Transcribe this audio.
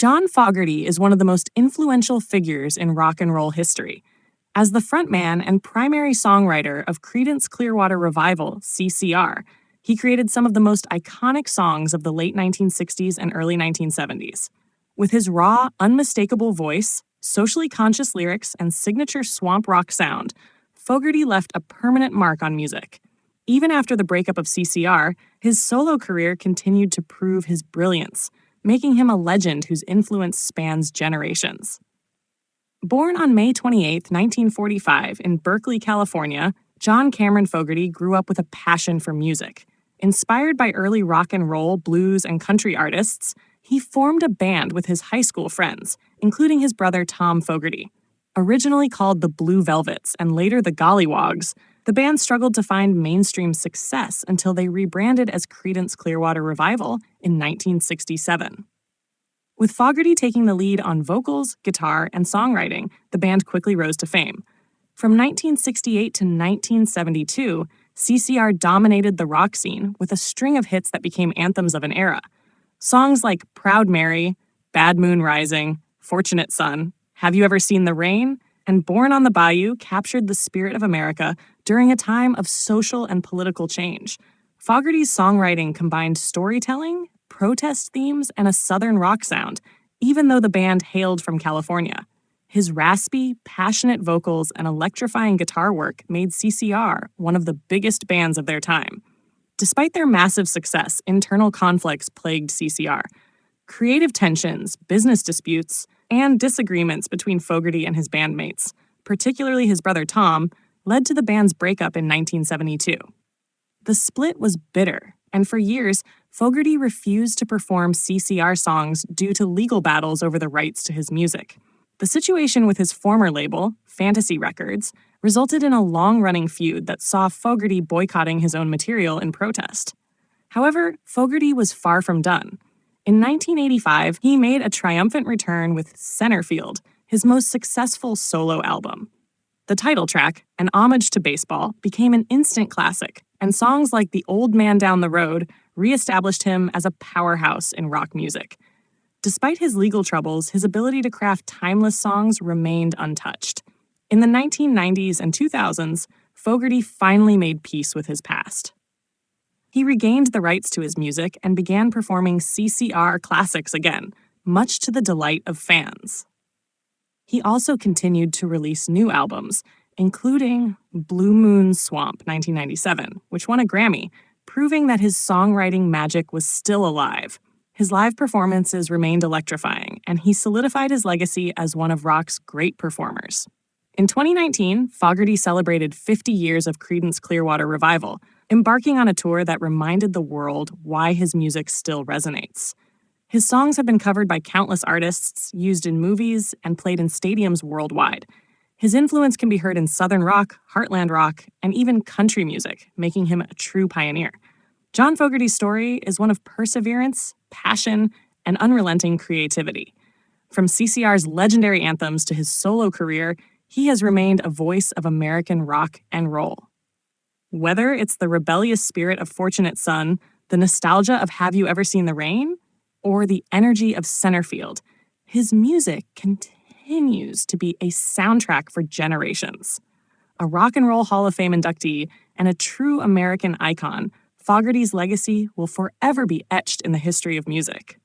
John Fogerty is one of the most influential figures in rock and roll history. As the frontman and primary songwriter of Creedence Clearwater Revival, CCR, he created some of the most iconic songs of the late 1960s and early 1970s. With his raw, unmistakable voice, socially conscious lyrics, and signature swamp rock sound, Fogerty left a permanent mark on music. Even after the breakup of CCR, his solo career continued to prove his brilliance, making him a legend whose influence spans generations. Born on May 28, 1945, in Berkeley, California, John Cameron Fogerty grew up with a passion for music. Inspired by early rock and roll, blues, and country artists, he formed a band with his high school friends, including his brother Tom Fogerty. Originally called the Blue Velvets and later the Gollywogs, the band struggled to find mainstream success until they rebranded as Creedence Clearwater Revival in 1967. With Fogerty taking the lead on vocals, guitar, and songwriting, the band quickly rose to fame. From 1968 to 1972, CCR dominated the rock scene with a string of hits that became anthems of an era. Songs like Proud Mary, Bad Moon Rising, Fortunate Son, Have You Ever Seen the Rain, and Born on the Bayou captured the spirit of America during a time of social and political change. Fogerty's songwriting combined storytelling, protest themes, and a southern rock sound, even though the band hailed from California. His raspy, passionate vocals and electrifying guitar work made CCR one of the biggest bands of their time. Despite their massive success, internal conflicts plagued CCR. Creative tensions, business disputes, and disagreements between Fogerty and his bandmates, particularly his brother Tom, led to the band's breakup in 1972. The split was bitter, and for years, Fogerty refused to perform CCR songs due to legal battles over the rights to his music. The situation with his former label, Fantasy Records, resulted in a long-running feud that saw Fogerty boycotting his own material in protest. However, Fogerty was far from done. In 1985, he made a triumphant return with Centerfield, his most successful solo album. The title track, an homage to baseball, became an instant classic, and songs like The Old Man Down the Road re-established him as a powerhouse in rock music. Despite his legal troubles, his ability to craft timeless songs remained untouched. In the 1990s and 2000s, Fogerty finally made peace with his past. He regained the rights to his music and began performing CCR classics again, much to the delight of fans. He also continued to release new albums, including Blue Moon Swamp 1997, which won a Grammy, proving that his songwriting magic was still alive. His live performances remained electrifying, and he solidified his legacy as one of rock's great performers. In 2019, Fogerty celebrated 50 years of Creedence Clearwater Revival, embarking on a tour that reminded the world why his music still resonates. His songs have been covered by countless artists, used in movies, and played in stadiums worldwide. His influence can be heard in Southern rock, heartland rock, and even country music, making him a true pioneer. John Fogerty's story is one of perseverance, passion, and unrelenting creativity. From CCR's legendary anthems to his solo career, he has remained a voice of American rock and roll. Whether it's the rebellious spirit of Fortunate Son, the nostalgia of Have You Ever Seen the Rain, or the energy of Centerfield, his music continues to be a soundtrack for generations. A Rock and Roll Hall of Fame inductee and a true American icon, Fogerty's legacy will forever be etched in the history of music.